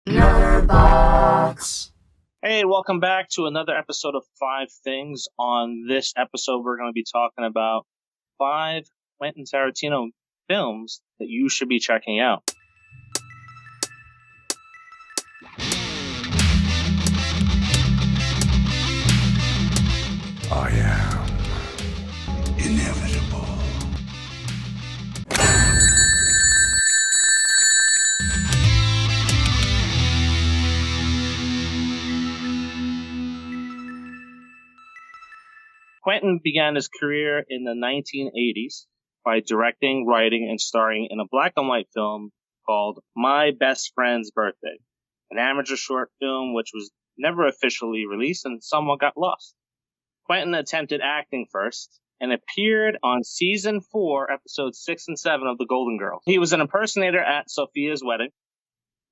Nerdbox. Hey, welcome back to another episode of 5 Things. On this episode, we're going to be talking about 5 Quentin Tarantino films that you should be checking out. I am inevitable. Quentin began his career in the 1980s by directing, writing, and starring in a black and white film called My Best Friend's Birthday, an amateur short film which was never officially released and somewhat got lost. Quentin attempted acting first and appeared on season 4, episodes 6 and 7 of The Golden Girls. He was an impersonator at Sophia's wedding.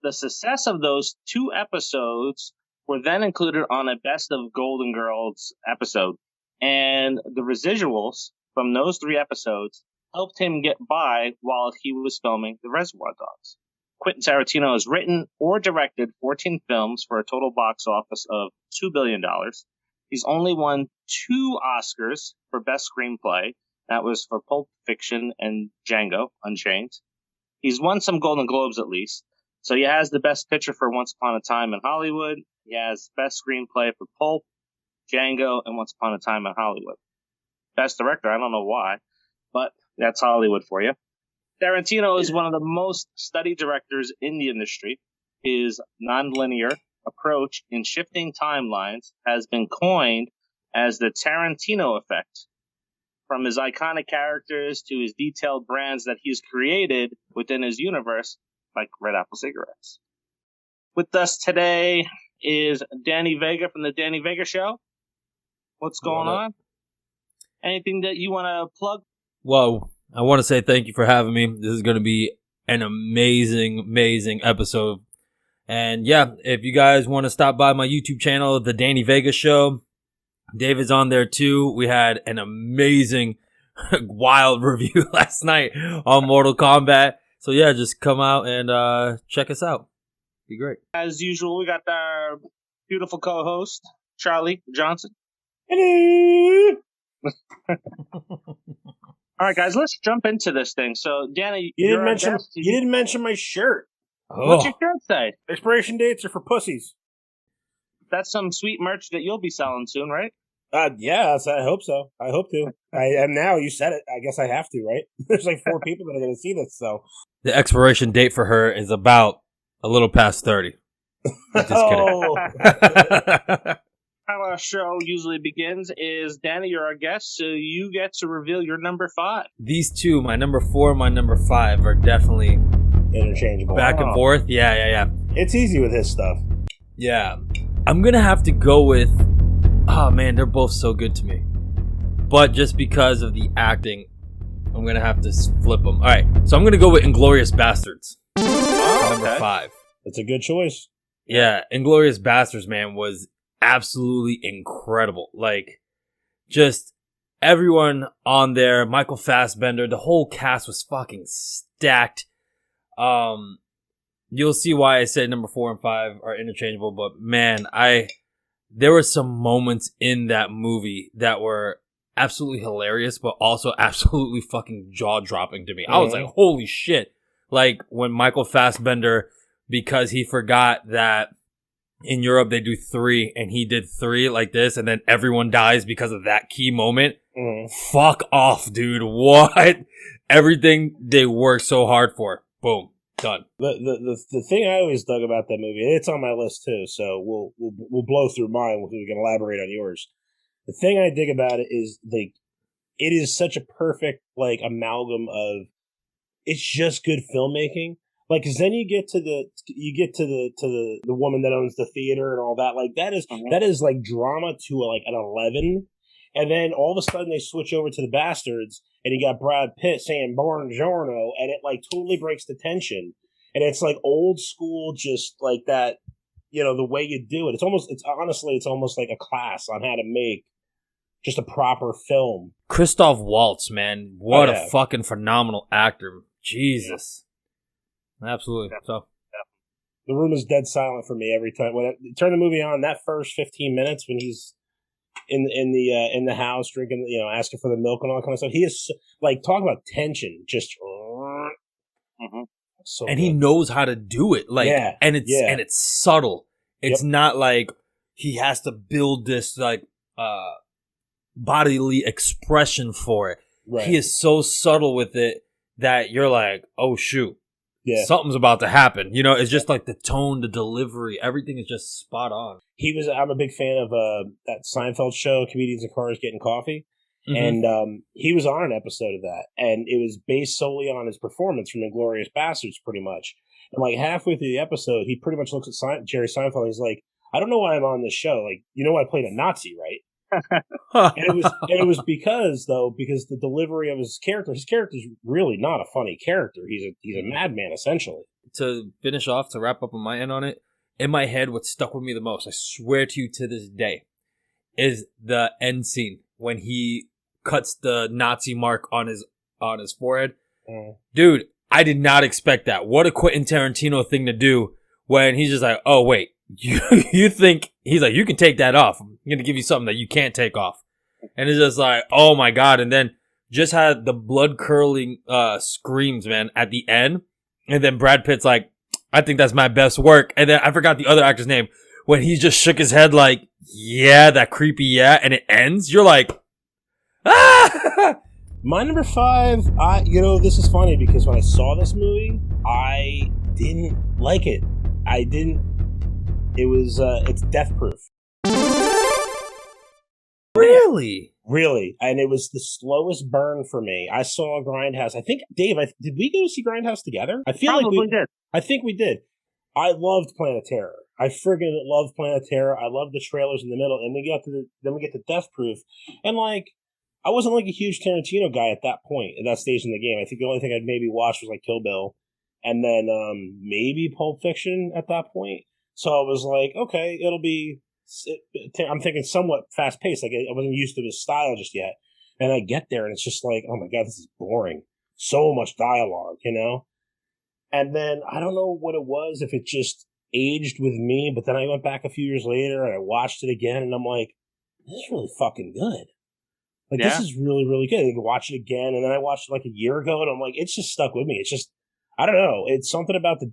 The success of those 2 episodes were then included on a Best of Golden Girls episode. And the residuals from those 3 episodes helped him get by while he was filming The Reservoir Dogs. Quentin Tarantino has written or directed 14 films for a total box office of $2 billion. He's only won 2 Oscars for Best Screenplay. That was for Pulp Fiction and Django Unchained. He's won some Golden Globes at least. So he has the Best Picture for Once Upon a Time in Hollywood. He has Best Screenplay for Pulp, Django, and Once Upon a Time in Hollywood. Best Director, I don't know why, but that's Hollywood for you. Tarantino is one of the most studied directors in the industry. His nonlinear approach in shifting timelines has been coined as the Tarantino effect. From his iconic characters to his detailed brands that he's created within his universe, like Red Apple cigarettes. With us today is Danny Vega from the Danny Vega Show. What's going on? Anything that you want to plug? Well, I want to say thank you for having me. This is going to be an amazing episode. And yeah, if you guys want to stop by my YouTube channel, The Danny Vega Show, David's on there too. We had an amazing, wild review last night on Mortal Kombat. So yeah, just come out and check us out. Be great. As usual, we got our beautiful co-host, Charlie Johnston. Hello. All right, guys, let's jump into this thing. So, Danny, you didn't mention my shirt. What's your shirt say? Expiration dates are for pussies. That's some sweet merch that you'll be selling soon, right? Yeah, I hope so. I hope to. I am now. You said it. I guess I have to, right? There's like 4 people that are going to see this, so. The expiration date for her is about a little past 30. Just kidding. How our show usually begins is, Danny, you're our guest, so you get to reveal your number 5. These 2, my number 4 and my number 5, are definitely interchangeable. Back and forth. Yeah. It's easy with his stuff. Yeah. I'm going to have to go with, oh man, they're both so good to me. But just because of the acting, I'm going to have to flip them. All right, so I'm going to go with Inglourious Bastards. Number 5. That's a good choice. Yeah, Inglourious Bastards, man, was absolutely incredible. Like, just everyone on there, Michael Fassbender, the whole cast was fucking stacked. You'll see why I said number 4 and 5 are interchangeable, but man, there were some moments in that movie that were absolutely hilarious, but also absolutely fucking jaw-dropping to me. I was like, holy shit. Like, when Michael Fassbender, because he forgot that in Europe they do 3, and he did 3 like this, and then everyone dies because of that key moment. Fuck off, dude. What? Everything they worked so hard for. Boom. Done. The thing I always dug about that movie, and it's on my list too, so we'll blow through mine. We can elaborate on yours. The thing I dig about it is, like, it is such a perfect, like, amalgam of, it's just good filmmaking. Like, cause then you get to the woman that owns the theater and all that. Like, that is like drama to like an 11. And then all of a sudden they switch over to the Bastards, and you got Brad Pitt saying "Buongiorno," and it like totally breaks the tension. And it's like old school, just like that, the way you do it. It's almost like a class on how to make just a proper film. Christoph Waltz, man, what a fucking phenomenal actor. Jesus. Absolutely. So, The room is dead silent for me every time. When I turn the movie on, that first 15 minutes when he's in the house drinking, asking for the milk and all that kind of stuff, he is like, talk about tension, just so and good. he knows how to do it. Like, and it's subtle. It's not like he has to build this like bodily expression for it. Right. He is so subtle with it that you're like, oh shoot. Yeah. Something's about to happen. It's just like the tone, the delivery, everything is just spot on. I'm a big fan of that Seinfeld show, Comedians in Cars Getting Coffee. Mm-hmm. And he was on an episode of that. And it was based solely on his performance from Inglourious Bastards, pretty much. And like halfway through the episode, he pretty much looks at Jerry Seinfeld and he's like, I don't know why I'm on this show. Like, I played a Nazi, right? and it was because the delivery of his character's really not a funny character. He's a madman, essentially. To finish off, to wrap up on my end on it, in my head, what stuck with me the most, I swear to you to this day, is the end scene when he cuts the Nazi mark on his forehead. Dude, I did not expect that. What a Quentin Tarantino thing to do when he's just like, oh wait, you think, he's like, you can take that off. I'm going to give you something that you can't take off. And it's just like, oh my God. And then just had the blood curling screams, man, at the end. And then Brad Pitt's like, I think that's my best work. And then I forgot the other actor's name when he just shook his head like, yeah, that creepy, yeah. And it ends. You're like, ah! My number 5, this is funny because when I saw this movie, I didn't like it. It's Death Proof. Really? Really. And it was the slowest burn for me. I saw Grindhouse. I think, Dave, did we go see Grindhouse together? I feel Probably like we did. I think we did. I loved Planet Terror. I friggin' loved Planet Terror. I loved the trailers in the middle. And we get to Death Proof. And like, I wasn't like a huge Tarantino guy at that point, at that stage in the game. I think the only thing I'd maybe watched was like Kill Bill. And then maybe Pulp Fiction at that point. So I was like, okay, it'll be, I'm thinking somewhat fast paced. Like I wasn't used to his style just yet. And I get there and it's just like, oh my God, this is boring. So much dialogue, And then I don't know what it was, if it just aged with me, but then I went back a few years later and I watched it again and I'm like, this is really fucking good. Like, this is really, really good. I can watch it again. And then I watched it like a year ago and I'm like, it's just stuck with me. It's just, I don't know. It's something about the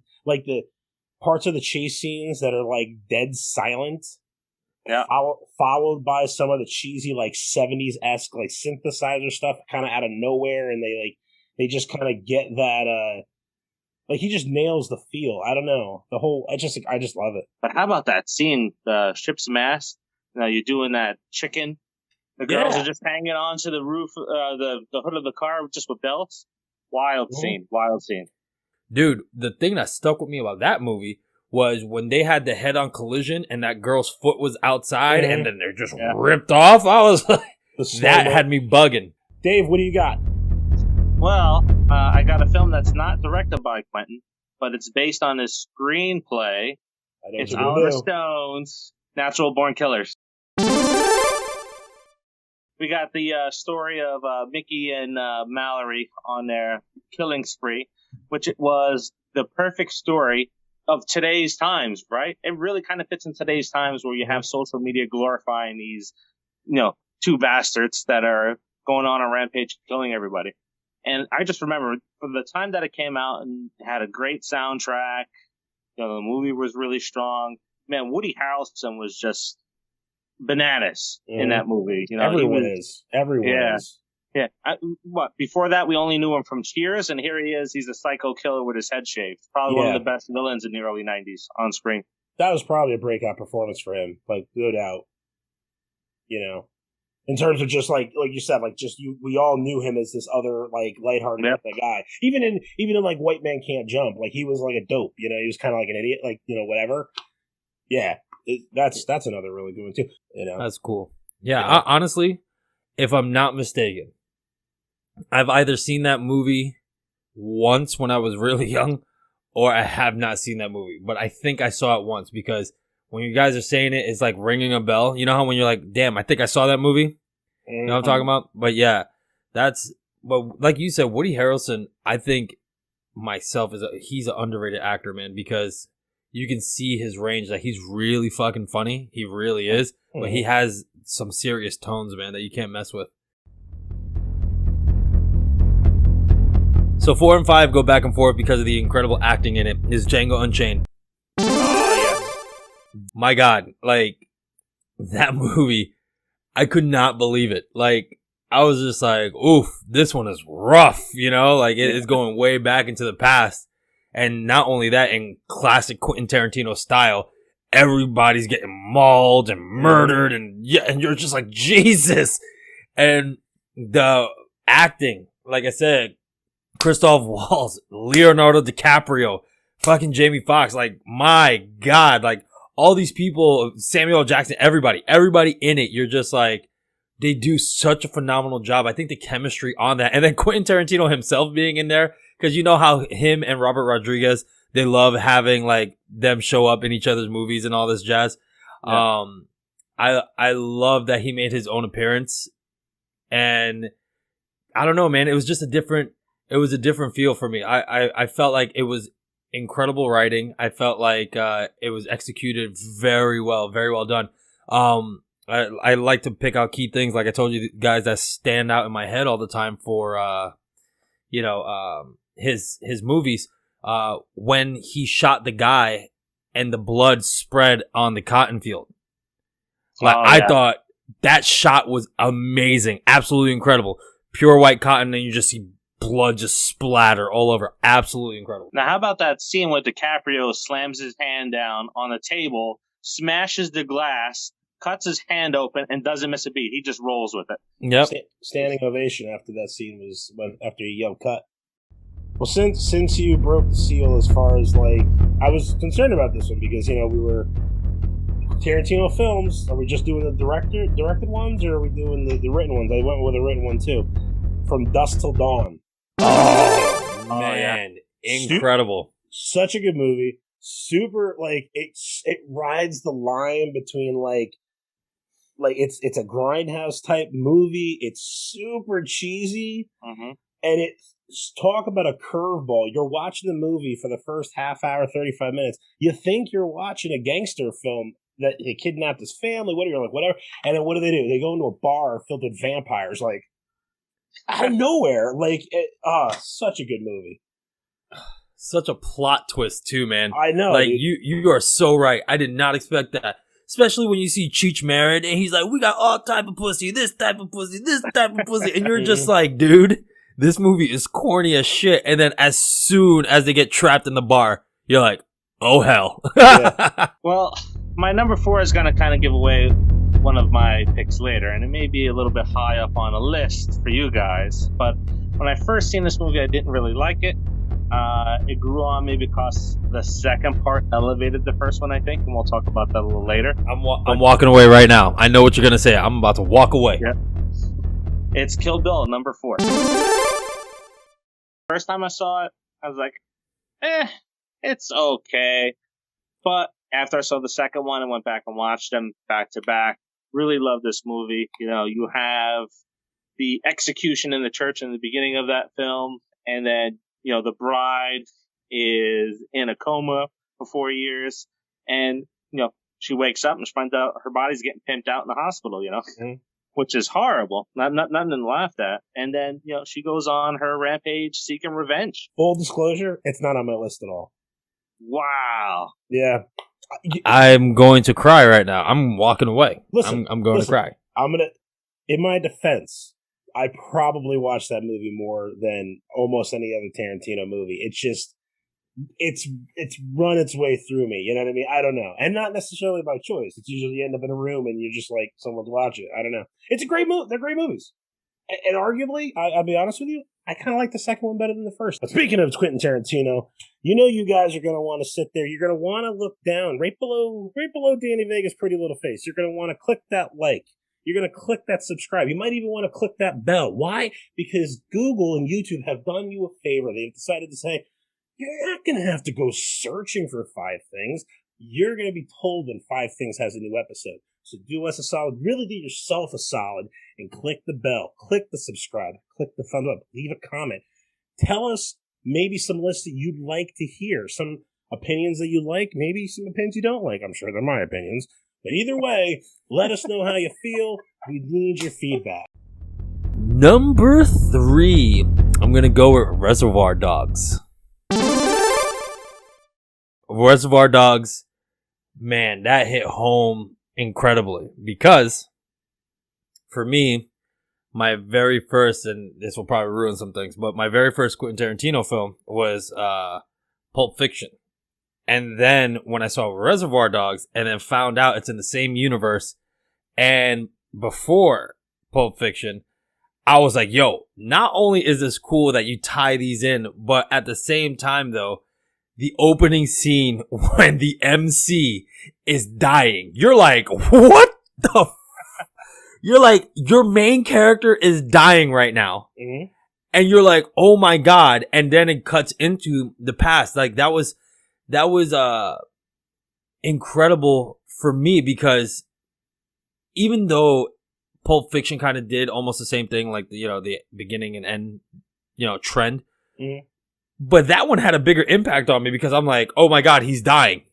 parts of the chase scenes that are like dead silent. Yeah. Followed by some of the cheesy, like 70s-esque, like synthesizer stuff kind of out of nowhere. And they just kind of get that, like he just nails the feel. I don't know. I just love it. But how about that scene, the ship's mast? You're doing that chicken. The girls are just hanging onto the roof, the hood of the car just with belts. Wild scene. Dude, the thing that stuck with me about that movie was when they had the head-on collision and that girl's foot was outside and then they're just ripped off. I was like, that had me bugging. Dave, what do you got? Well, I got a film that's not directed by Quentin, but it's based on his screenplay. It's Oliver Stone's Natural Born Killers. We got the story of Mickey and Mallory on their killing spree, which it was the perfect story of today's times, right? It really kind of fits in today's times where you have social media glorifying these, two bastards that are going on a rampage killing everybody. And I just remember from the time that it came out and had a great soundtrack, the movie was really strong. Man, Woody Harrelson was just bananas in that movie. Everyone is. Yeah. Before that, we only knew him from Cheers, and here he is. He's a psycho killer with his head shaved. Probably one of the best villains in the early 90s on screen. That was probably a breakout performance for him, like, no doubt. In terms of just like you said, like we all knew him as this other like lighthearted guy. Even in like White Man Can't Jump, like he was like a dope. He was kind of like an idiot, like whatever. Yeah, that's another really good one too. That's cool. Yeah, honestly, if I'm not mistaken, I've either seen that movie once when I was really young, or I have not seen that movie. But I think I saw it once because when you guys are saying it, it's like ringing a bell. You know how when you're like, damn, I think I saw that movie? You know what I'm talking about? But yeah, but like you said, Woody Harrelson, I think myself he's an underrated actor, man, because you can see his range. Like, he's really fucking funny. He really is. But he has some serious tones, man, that you can't mess with. So 4 and 5 go back and forth because of the incredible acting in it. Is Django Unchained. Oh, yeah. My God, like, that movie, I could not believe it. Like, I was just like, oof, this one is rough, you know? Like, it is going way back into the past. And not only that, in classic Quentin Tarantino style, everybody's getting mauled and murdered, and you're just like, Jesus. And the acting, like I said, Christoph Waltz, Leonardo DiCaprio, fucking Jamie Foxx, like, my God, like, all these people, Samuel L. Jackson, everybody in it, you're just like, they do such a phenomenal job. I think the chemistry on that, and then Quentin Tarantino himself being in there, because you know how him and Robert Rodriguez, they love having, like, them show up in each other's movies and all this jazz. Yeah. I love that he made his own appearance, and I don't know, man, it was just a different feel for me. I felt like it was incredible writing. I felt like it was executed very well done. I like to pick out key things, like I told you guys, that stand out in my head all the time for his movies. When he shot the guy and the blood spread on the cotton field. Like, I thought that shot was amazing, absolutely incredible. Pure white cotton, and you just see blood just splatter all over. Absolutely incredible. Now, how about that scene where DiCaprio slams his hand down on the table, smashes the glass, cuts his hand open, and doesn't miss a beat. He just rolls with it. Yep. Standing ovation after that scene was after he yelled cut. Well, since you broke the seal, as far as, like, I was concerned about this one because, you know, we were Tarantino films. Are we just doing the directed ones, or are we doing the written ones? I went with a written one too. From Dusk Till Dawn. Oh man, incredible! Such a good movie. Super, like, it rides the line between like it's a grindhouse type movie. It's super cheesy, and it talk about a curveball. You're watching the movie for the first half hour, 35 minutes. You think you're watching a gangster film that they kidnapped his family. Whatever. And then what do? They go into a bar filled with vampires, like, out of nowhere. Like, such a good movie. Such a plot twist too, man. I know. Like, dude. you are so right. I did not expect that. Especially when you see Cheech Marin and he's like, we got all type of pussy, this type of pussy, this type of pussy. And you're just like, dude, this movie is corny as shit. And then as soon as they get trapped in the bar, you're like, oh hell. Yeah. Well, my number 4 is going to kind of give away one of my picks later, and it may be a little bit high up on a list for you guys. But when I first seen this movie, I didn't really like it. It grew on me because the second part elevated the first one, I think, and we'll talk about that a little later. I'm walking away right now. I know what you're going to say. I'm about to walk away. Yep. It's Kill Bill, number 4. First time I saw it, I was like, it's okay. But after I saw the second one, I went back and watched them back to back. Really love this movie. You know, you have the execution in the church in the beginning of that film, and then, you know, the bride is in a coma for 4 years, and, you know, she wakes up and she finds out her body's getting pimped out in the hospital, you know, which is horrible. Nothing to laugh at. And then, you know, she goes on her rampage seeking revenge. Full disclosure, it's not on my list at all. Wow. Yeah. I'm going to cry right now. I'm walking away. Listen, I'm going to cry. In my defense, I probably watched that movie more than almost any other Tarantino movie. It's just, it's run its way through me. You know what I mean? I don't know. And not necessarily by choice. It's usually you end up in a room and you're just like, someone's watching it. I don't know. It's a great movie. They're great movies. And arguably, I'll be honest with you, I kind of like the second one better than the first. But speaking of Quentin Tarantino, you know you guys are going to want to sit there. You're going to want to look down right below Danny Vega's pretty little face. You're going to want to click that like. You're going to click that subscribe. You might even want to click that bell. Why? Because Google and YouTube have done you a favor. They've decided to say, you're not going to have to go searching for 5 things. You're going to be told when 5 Things has a new episode. So do us a solid, really do yourself a solid, and click the bell, click the subscribe, click the thumbs up, leave a comment. Tell us maybe some lists that you'd like to hear, some opinions that you like, maybe some opinions you don't like. I'm sure they're my opinions. But either way, let us know how you feel. We need your feedback. Number 3, I'm going to go with Reservoir Dogs. Reservoir Dogs, man, that hit home incredibly because for me, my very first, and this will probably ruin some things, but my very first Quentin Tarantino film was Pulp Fiction. And then when I saw Reservoir Dogs and then found out it's in the same universe and before Pulp Fiction, I was like, yo, not only is this cool that you tie these in, but at the same time, though, the opening scene when the MC is dying, you're like, what the You're like, your main character is dying right now. Mm-hmm. And you're like, oh my God. And then it cuts into the past. Like that was incredible for me because even though Pulp Fiction kind of did almost the same thing, like, the beginning and end, trend. Mm-hmm. But that one had a bigger impact on me because I'm like, oh my God, he's dying.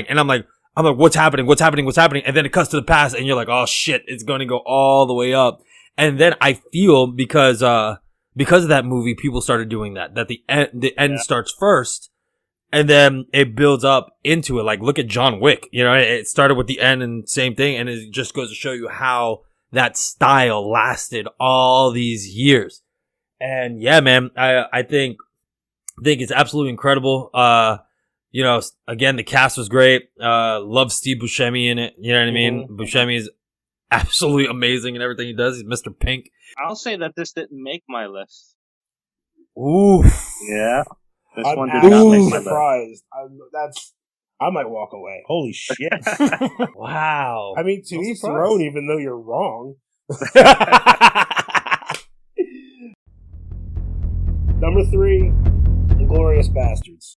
And I'm like, what's happening? And then it cuts to the past and you're like, oh shit, it's going to go all the way up. And then I feel because of that movie, people started doing that the end starts first and then it builds up into it. Like, look at John Wick, it started with the end and same thing. And it just goes to show you how that style lasted all these years. And yeah, man, I think it's absolutely incredible. Again, the cast was great. Love Steve Buscemi in it. You know what I mean? Mm-hmm. Buscemi is absolutely amazing in everything he does. He's Mr. Pink. I'll say that this didn't make my list. Oof. Yeah. This one did not make my surprised. I might walk away. Holy shit. Wow. I mean, to each their own, even though you're wrong. Number 3, Inglourious Bastards.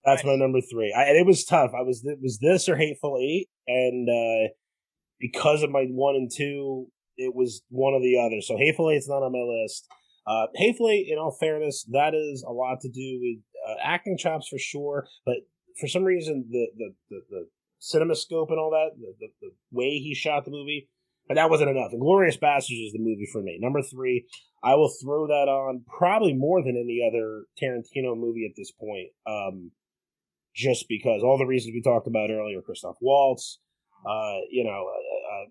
That's my number 3. And it was tough. It was this or Hateful Eight, and because of my 1 and 2, it was one or the other. So Hateful Eight's not on my list. Hateful Eight, in all fairness, that is a lot to do with acting chops for sure, but for some reason the cinemascope and all that, the way he shot the movie, but that wasn't enough. Inglourious Bastards is the movie for me. Number 3, I will throw that on probably more than any other Tarantino movie at this point. Just because all the reasons we talked about earlier, Christoph Waltz,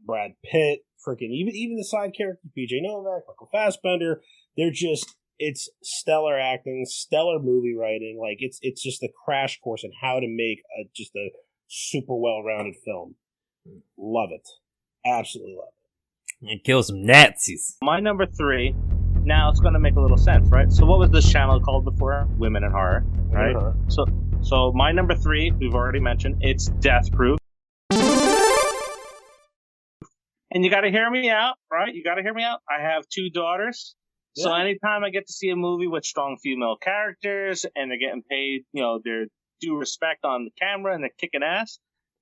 Brad Pitt, freaking even the side characters, PJ Novak, Michael Fassbender, it's stellar acting, stellar movie writing. Like it's just a crash course in how to make just a super well-rounded film. Love it. Absolutely love it. And kill some Nazis. My number 3, now it's going to make a little sense, right? So what was this channel called before? Women in Horror, right? So my number 3, we've already mentioned, it's Death Proof. And you got to hear me out, right? You got to hear me out. I have 2 daughters. Yeah. So anytime I get to see a movie with strong female characters and they're getting paid, their due respect on the camera and they're kicking ass,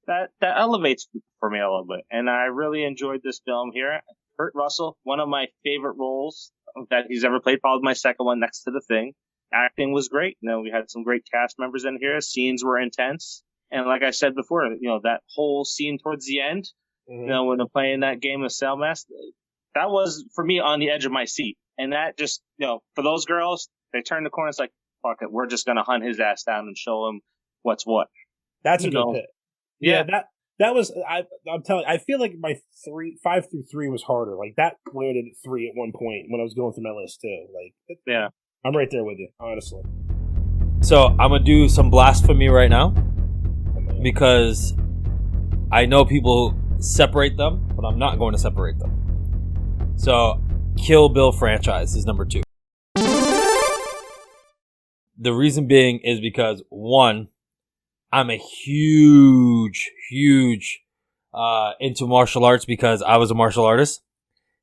that elevates for me a little bit. And I really enjoyed this film here. Kurt Russell, one of my favorite roles that he's ever played, probably my second one next to The Thing. Acting was great. We had some great cast members in here. Scenes were intense. And like I said before, that whole scene towards the end, mm-hmm. When they're playing that game of Cell Mess, that was, for me, on the edge of my seat. And that just, for those girls, they turn the corner. It's like, fuck it, we're just going to hunt his ass down and show him what's what. That's a good pick. Yeah, that was, I'm telling you, I feel like my 5 through 3 was harder. Like that landed at 3 at one point when I was going through my list too. Like, yeah, I'm right there with you, honestly. So I'm going to do some blasphemy right now because I know people separate them, but I'm not going to separate them. So Kill Bill franchise is number 2. The reason being is because 1, I'm a huge into martial arts because I was a martial artist.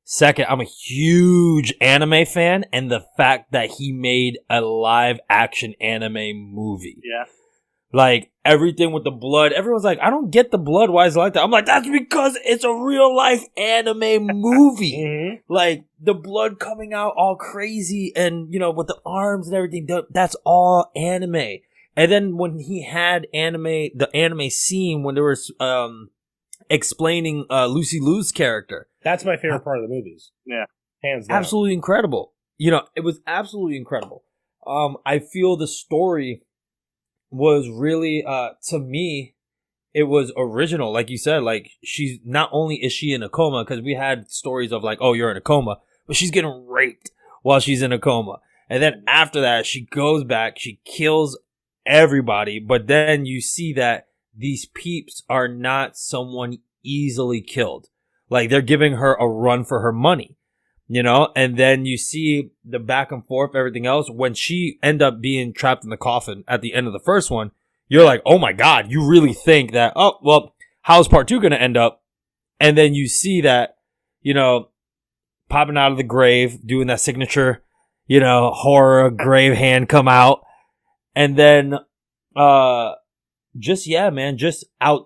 Second, I'm a huge anime fan, and the fact that he made a live action anime movie. Yeah. Like, everything with the blood. Everyone's like, I don't get the blood. Why is it like that? I'm like, that's because it's a real life anime movie. Mm-hmm. Like, the blood coming out all crazy and, with the arms and everything. That's all anime. And then when he had the anime scene when there was explaining Lucy Liu's character. That's my favorite part of the movies. Yeah. Hands down. Absolutely incredible. You know, it was absolutely incredible. I feel the story was really, to me, it was original. Like you said, like she's not only is she in a coma, because we had stories of like, oh, you're in a coma, but she's getting raped while she's in a coma. And then after that, she goes back, she kills everybody. But then you see that these peeps are not someone easily killed. Like they're giving her a run for her money. You know, and then you see the back and forth, everything else. When she end up being trapped in the coffin at the end of the first one, you're like, oh my God, you really think that, oh, well, how's part 2 going to end up? And then you see that, you know, popping out of the grave, doing that signature, you know, horror grave hand come out. And then, just out.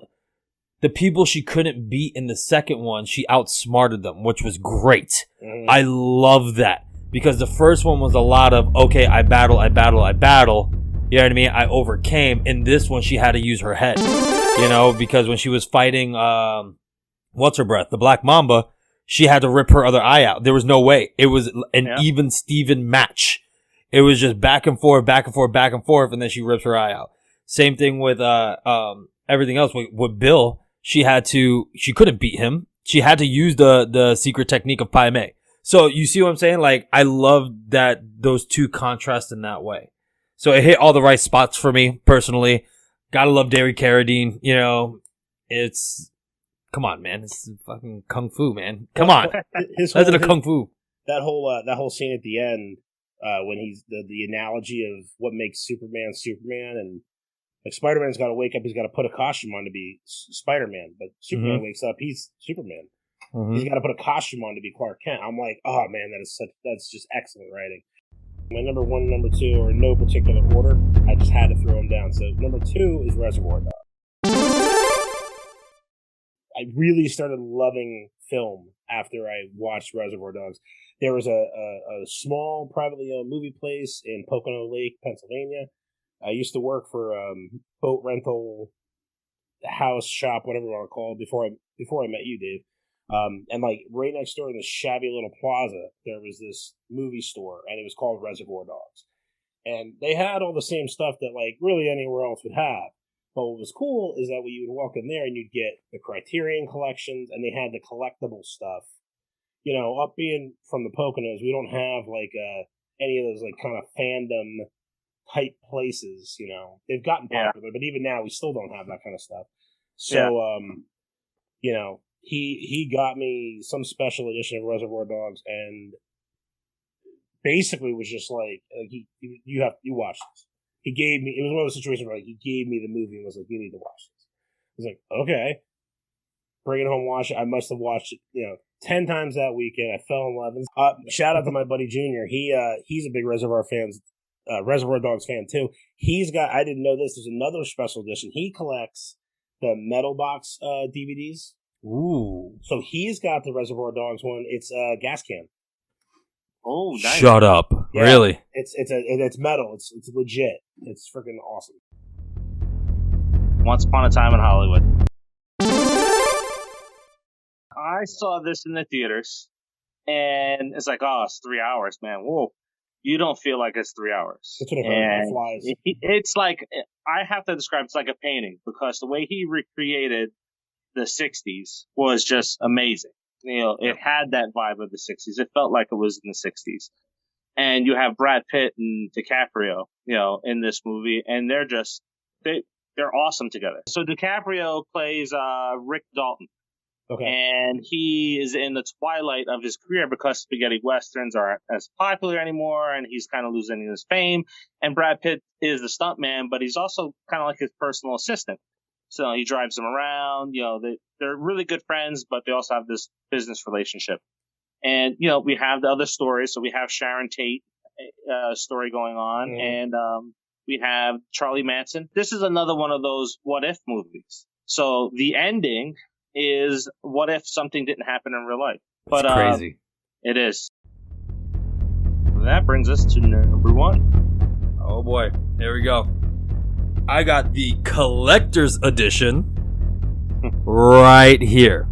The people she couldn't beat in the second one, she outsmarted them, which was great. I love that. Because the first one was a lot of, okay, I battle. You know what I mean? I overcame. In this one, she had to use her head. You know, because when she was fighting, what's her breath? The Black Mamba, she had to rip her other eye out. There was no way. It was an even Steven match. It was just back and forth, and then she rips her eye out. Same thing with everything else. With Bill, she couldn't beat him. She had to use the secret technique of Pai Mei. So you see what I'm saying? Like, I love that those two contrast in that way. So it hit all the right spots for me, personally. Gotta love David Carradine. You know, come on, man. It's fucking Kung Fu, man. Come on. That's a Kung Fu. That whole scene at the end, when he's the analogy of what makes Superman, and like Spider-Man's got to wake up, he's got to put a costume on to be Spider-Man, but Superman wakes up, he's Superman. He's got to put a costume on to be Clark Kent. I'm like, oh man, that's just excellent writing. My number 1 and number 2 are in no particular order. I just had to throw them down. So number 2 is Reservoir Dogs. I really started loving film after I watched Reservoir Dogs. There was a small privately owned movie place in Pocono Lake, Pennsylvania. I used to work for boat rental house shop, whatever you want to call it, before I met you, Dave. And like right next door in this shabby little plaza, there was this movie store, and it was called Reservoir Dogs. And they had all the same stuff that like really anywhere else would have. But what was cool is that when you would walk in there and you'd get the Criterion collections, and they had the collectible stuff. You know, up being from the Poconos, we don't have like any of those like kind of fandom type places, you know. They've gotten popular, but even now we still don't have that kind of stuff. So, you know, he got me some special edition of Reservoir Dogs, and basically was just like you watch this. He gave me, it was one of those situations where like he gave me the movie and was like, you need to watch this. I was like, okay, bring it home, watch it. I must have watched it, you know, 10 times that weekend. I fell in love. Shout out to my buddy Junior. He's a big Reservoir Dogs fan too. He's got, I didn't know this, there's another special edition. He collects the metal box DVDs. Ooh. So he's got the Reservoir Dogs one. It's a gas can. Oh, nice. Shut up. Yeah, really? It's metal. It's legit. It's freaking awesome. Once Upon a Time in Hollywood. I saw this in the theaters, and it's like, oh, it's 3 hours, man. Whoa. You don't feel like it's 3 hours. That's what it flies. It's like, I have to describe it's like a painting, because the way he recreated the 60s was just amazing. You know, it had that vibe of the 60s. It felt like it was in the 60s. And you have Brad Pitt and DiCaprio, you know, in this movie, and they're awesome together. So DiCaprio plays Rick Dalton. Okay. And he is in the twilight of his career because spaghetti westerns aren't as popular anymore, and he's kind of losing his fame. And Brad Pitt is the stuntman, but he's also kind of like his personal assistant. So he drives him around. You know, they're really good friends, but they also have this business relationship. And, you know, we have the other stories. So we have Sharon Tate story going on, and we have Charlie Manson. This is another one of those what if movies. So the ending is what if something didn't happen in real life. But it's crazy. It is. That brings us to number 1. Oh boy, here we go. I got the collector's edition right here.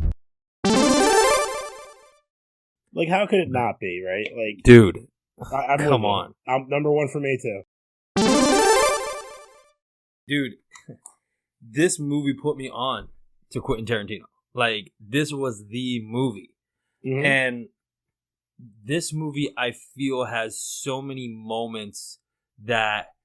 Like, how could it not be, right? Like, Dude, I'm come on. I'm number one for me, too. Dude, this movie put me on to Quentin Tarantino. Like, this was the movie. Mhm. And this movie, I feel, has so many moments that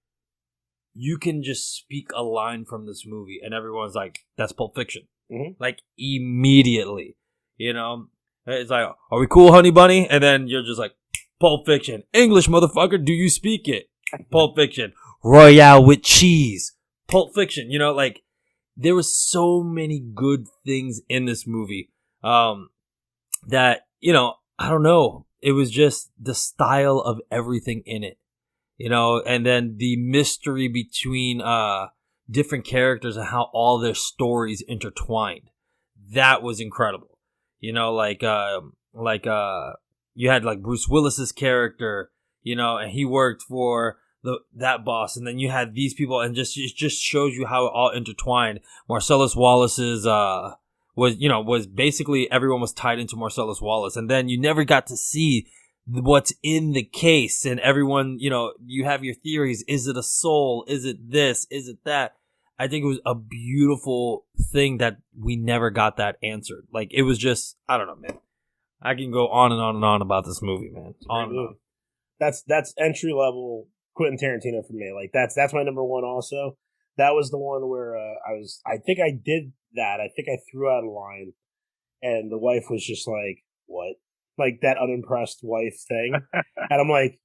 you can just speak a line from this movie and everyone's like, that's Pulp Fiction. Mhm. Like, immediately. You know? It's like, are we cool, honey bunny? And then you're just like, Pulp Fiction. English, motherfucker, do you speak it? Pulp Fiction. Royale with cheese. Pulp Fiction. You know, like, there was so many good things in this movie that, you know, I don't know. It was just the style of everything in it. You know, and then the mystery between different characters and how all their stories intertwined. That was incredible. You know, like you had like Bruce Willis's character, you know, and he worked for that boss, and then you had these people, and it just shows you how it all intertwined. Marcellus Wallace's was basically everyone was tied into Marcellus Wallace, and then you never got to see what's in the case, and everyone, you know, you have your theories. Is it a soul? Is it this? Is it that? I think it was a beautiful thing that we never got that answered. Like, it was just, I don't know, man. I can go on and on and on about this movie, man. On and on. That's entry level Quentin Tarantino for me. Like, that's my number one. Also, that was the one where I think I did that. I think I threw out a line, and the wife was just like, "What?" Like that unimpressed wife thing, and I'm like,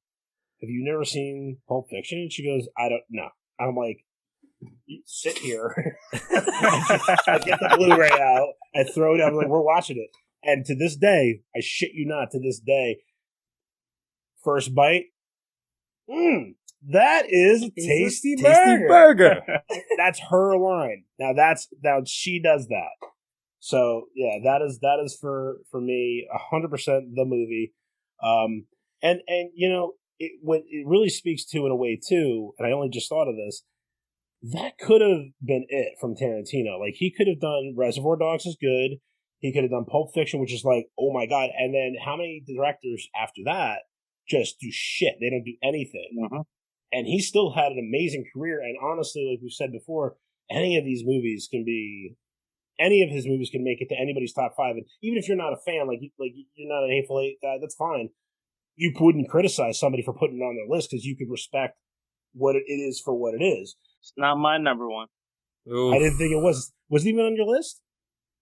"Have you never seen Pulp Fiction?" And she goes, "I don't know." I'm like, "You sit here." I get the Blu-ray out. I throw it out. I'm like, "We're watching it." And to this day, I shit you not, to this day, first bite, that is a tasty burger. That's her line. Now she does that. So yeah, that is for me 100% the movie. And you know, what it really speaks to in a way too, and I only just thought of this, that could have been it from Tarantino. Like, he could have done Reservoir Dogs is good. He could have done Pulp Fiction, which is like, oh my God. And then how many directors after that just do shit? They don't do anything. Mm-hmm. And he still had an amazing career. And honestly, like we've said before, any of his movies can make it to anybody's top 5. And even if you're not a fan, like you're not an Hateful Eight guy, that's fine. You wouldn't criticize somebody for putting it on their list because you could respect what it is for what it is. It's not my number one. Oof. I didn't think it was. Was it even on your list?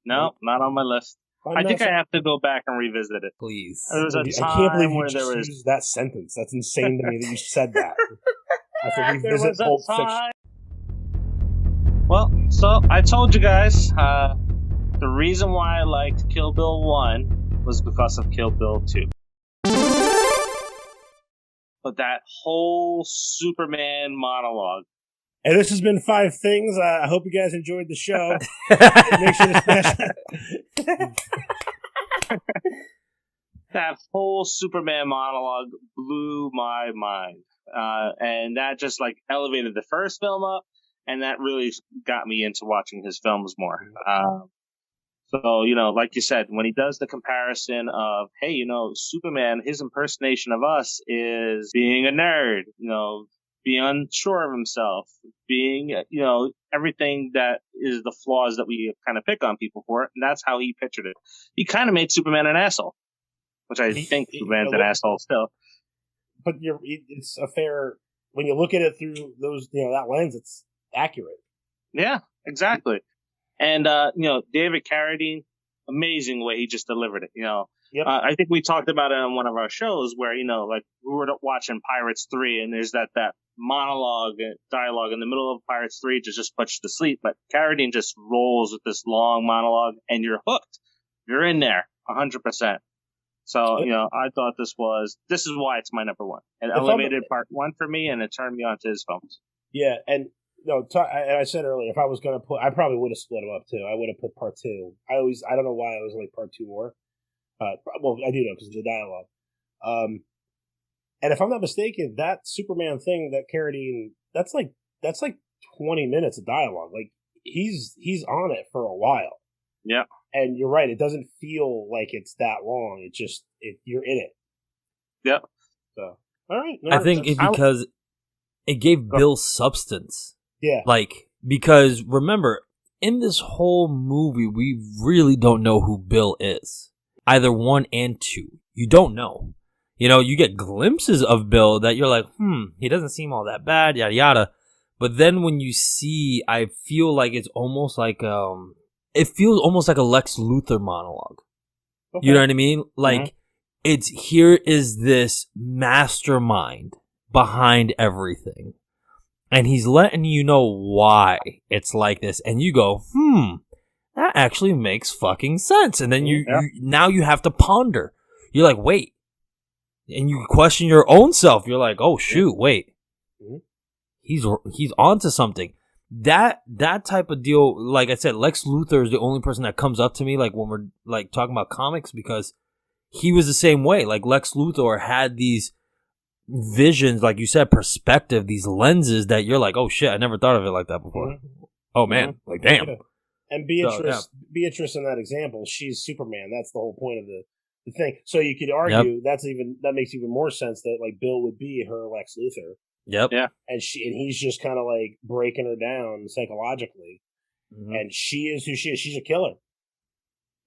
No, not on my list. I think I have to go back and revisit it. Please. There was a time I can't believe you where just there was used that sentence. That's insane to me that you said that. I have to revisit Pulp Fiction. Well, so I told you guys the reason why I liked Kill Bill 1 was because of Kill Bill 2. But that whole Superman monologue. And this has been 5 Things. I hope you guys enjoyed the show. Make sure to smash that whole Superman monologue blew my mind. And that just like elevated the first film up, and that really got me into watching his films more. So, you know, like you said, when he does the comparison of, hey, you know, Superman, his impersonation of us is being a nerd, you know, being unsure of himself, being, you know, everything that is the flaws that we kind of pick on people for. And that's how he pictured it. He kind of made Superman an asshole, which I think Superman's an asshole still. But it's a fair, when you look at it through those, you know, that lens, it's accurate. Yeah, exactly. And, you know, David Carradine, amazing way he just delivered it, you know. Yep. I think we talked about it on one of our shows where, you know, like we were watching Pirates 3 and there's that monologue, dialogue in the middle of Pirates 3 to just put you to sleep. But Carradine just rolls with this long monologue and you're hooked. You're in there 100%. So, you know, I thought this is why it's my number one. It elevated part 1 for me and it turned me on to his films. Yeah. And no, I said earlier, if I was going to I probably would have split them up too. I would have put part 2. I don't know why I always like part 2 more. Well, I do know because of the dialogue. And if I'm not mistaken, that Superman thing that Carradine, that's like 20 minutes of dialogue. Like he's on it for a while. Yeah. And you're right, it doesn't feel like it's that long. It just you're in it. Yeah. So all right. I think because it gave Bill substance. Yeah. Like, because remember, in this whole movie, we really don't know who Bill is. Either 1 and 2. You don't know. You know, you get glimpses of Bill that you're like, he doesn't seem all that bad, yada yada. But then when you see, I feel like it's almost like it feels almost like a Lex Luthor monologue. Okay. You know what I mean? Like, it's here is this mastermind behind everything. And he's letting you know why it's like this. And you go, that actually makes fucking sense. And then you now you have to ponder. You're like, wait. And you question your own self. You're like, oh shoot, wait. He's onto something. That type of deal, like I said, Lex Luthor is the only person that comes up to me like when we're like talking about comics, because he was the same way. Like Lex Luthor had these visions, like you said, perspective, these lenses that you're like, oh shit, I never thought of it like that before. Oh man, like damn. And Beatrice in that example, she's Superman. That's the whole point of the thing. So you could argue that makes even more sense that like Bill would be her Lex Luthor. Yep. Yeah. And he's just kind of like breaking her down psychologically. And she is who she is. She's a killer.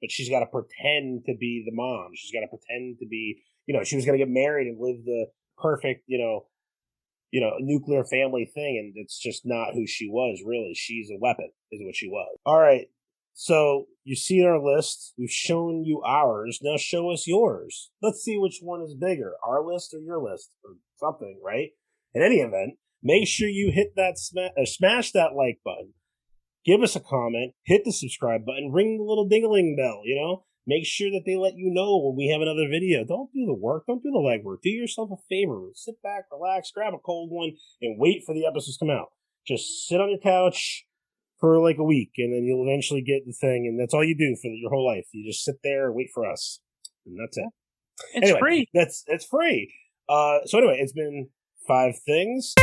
But she's got to pretend to be the mom. She's got to pretend to be, she was going to get married and live the perfect, nuclear family thing, and it's just not who she was, really. She's a weapon, is what she was. All right, so you see our list. We've shown you ours. Now show us yours. Let's see which one is bigger, our list or your list, or something, right? In any event, make sure you hit that smash that like button. Give us a comment, hit the subscribe button, ring the little ding-a-ling bell, Make sure that they let you know when we have another video. Don't do the work. Don't do the legwork. Do yourself a favor. Sit back, relax, grab a cold one, and wait for the episodes to come out. Just sit on your couch for like a week, and then you'll eventually get the thing, and that's all you do for your whole life. You just sit there and wait for us. And that's it. It's free. It's free. So anyway, it's been 5 things.